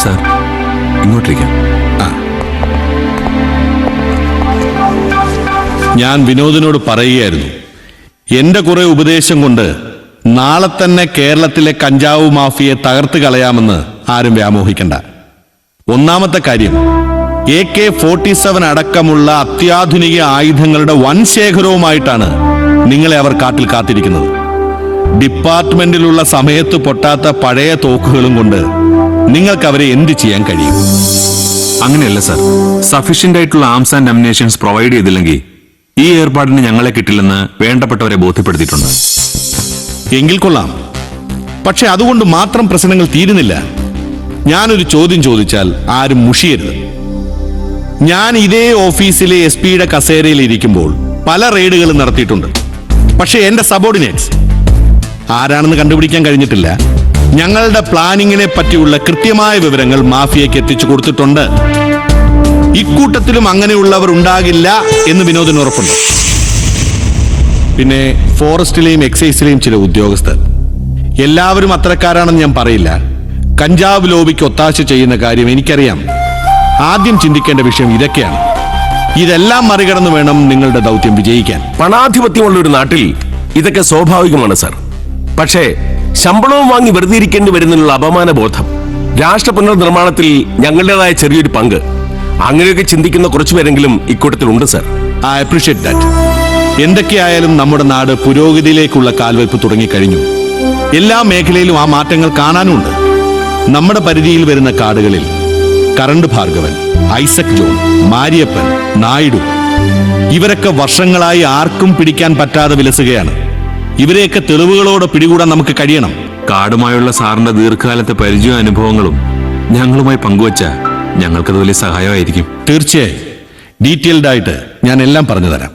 Sir ഇങ്ങോട്ടിരിക്കാം. ഞാൻ വിനോദിനോട് പറയുകയായിരുന്നു, എന്റെ കുറെ ഉപദേശം കൊണ്ട് നാളെ തന്നെ കേരളത്തിലെ കഞ്ചാവ് മാഫിയെ തകർത്ത് കളയാമെന്ന് ആരും വ്യാമോഹിക്കണ്ട. ഒന്നാമത്തെ കാര്യം, AK-47 അടക്കമുള്ള അത്യാധുനിക ആയുധങ്ങളുടെ വൻ ശേഖരവുമായിട്ടാണ് നിങ്ങളെ അവർ കാട്ടിൽ കാത്തിരിക്കുന്നത്. ഡിപ്പാർട്ട്മെന്റിലുള്ള സമയത്ത് പൊട്ടാത്ത പഴയ തോക്കുകളും കൊണ്ട് നിങ്ങൾക്ക് അവരെ എന്ത് ചെയ്യാൻ കഴിയും? അങ്ങനെയല്ല സാർ, സഫീഷ്യന്റ് ആയിട്ടുള്ള ആംസ് ആൻഡ് അമ്യൂണിഷൻസ് പ്രൊവൈഡ് ചെയ്തില്ലെങ്കിൽ ഈ ഏർപ്പാടിന് ഞങ്ങളെ കിട്ടില്ലെന്ന് വേണ്ടപ്പെട്ടവരെ ബോധ്യപ്പെടുത്തിയിട്ടുണ്ട്. എങ്കിൽ കൊള്ളാം. പക്ഷെ അതുകൊണ്ട് മാത്രം പ്രശ്നങ്ങൾ തീരുന്നില്ല. ഞാനൊരു ചോദ്യം ചോദിച്ചാൽ ആരും മുഷിയരുത്. ഞാൻ ഇതേ ഓഫീസിലെ SP-യുടെ കസേരയിൽ ഇരിക്കുമ്പോൾ പല റെയ്ഡുകളും നടത്തിയിട്ടുണ്ട്. പക്ഷെ എന്റെ സബോർഡിനേറ്റ്സ് ആരാണെന്ന് കണ്ടുപിടിക്കാൻ കഴിഞ്ഞിട്ടില്ല. ഞങ്ങളുടെ പ്ലാനിങ്ങിനെ പറ്റിയുള്ള കൃത്യമായ വിവരങ്ങൾ മാഫിയയ്ക്ക് എത്തിച്ചു കൊടുത്തിട്ടുണ്ട്. ഇക്കൂട്ടത്തിലും അങ്ങനെയുള്ളവർ ഉണ്ടാകില്ല എന്ന് വിനോദിന് ഉറപ്പുണ്ട്. പിന്നെ ഫോറസ്റ്റിലെയും എക്സൈസിലെയും ചില ഉദ്യോഗസ്ഥർ, എല്ലാവരും അത്തരക്കാരാണെന്ന് ഞാൻ പറയില്ല. കഞ്ചാവ് ലോബിക്ക് ഒത്താശ ചെയ്യുന്ന കാര്യം എനിക്കറിയാം. ആദ്യം ചിന്തിക്കേണ്ട വിഷയം ഇതൊക്കെയാണ്. ഇതെല്ലാം മറികടന്ന് വേണം നിങ്ങളുടെ ദൗത്യം വിജയിക്കാൻ. പണാധിപത്യമുള്ള ഒരു നാട്ടിൽ ഇതൊക്കെ സ്വാഭാവികമാണ് സാർ. പക്ഷേ ശമ്പളവും വാങ്ങി വെറുതെ ഇരിക്കേണ്ടി വരുന്നതിനുള്ള അപമാന ബോധം, രാഷ്ട്ര പുനർനിർമ്മാണത്തിൽ ഞങ്ങളുടേതായ ചെറിയൊരു പങ്ക്, അങ്ങനെയൊക്കെ ചിന്തിക്കുന്ന കുറച്ചുപേരെങ്കിലും ഇക്കൂട്ടത്തിലുണ്ട് സാർ. I appreciate that. എന്തൊക്കെയായാലും നമ്മുടെ നാട് പുരോഗതിയിലേക്കുള്ള കാൽവെപ്പ് തുടങ്ങിക്കഴിഞ്ഞു. എല്ലാ മേഖലയിലും ആ മാറ്റങ്ങൾ കാണാനുണ്ട്. നമ്മുടെ പരിധിയിൽ വരുന്ന കാടുകളിൽ കറണ്ട് ഭാർഗവൻ, ഐസക് ജോൺ, മാരിയപ്പൻ, നായിഡു, ഇവരൊക്കെ വർഷങ്ങളായി ആർക്കും പിടിക്കാൻ പറ്റാതെ വിലസുകയാണ്. ഇവരെയൊക്കെ തെളിവുകളോടെ പിടികൂടാൻ നമുക്ക് കഴിയണം. കാടുമായുള്ള സാറിന്റെ ദീർഘകാലത്തെ പരിചയവും അനുഭവങ്ങളും ഞങ്ങളുമായി പങ്കുവച്ച ഞങ്ങൾക്കത് വലിയ സഹായമായിരിക്കും. തീർച്ചയായും ഡീറ്റെയിൽഡ് ആയിട്ട് ഞാൻ എല്ലാം പറഞ്ഞു തരാം.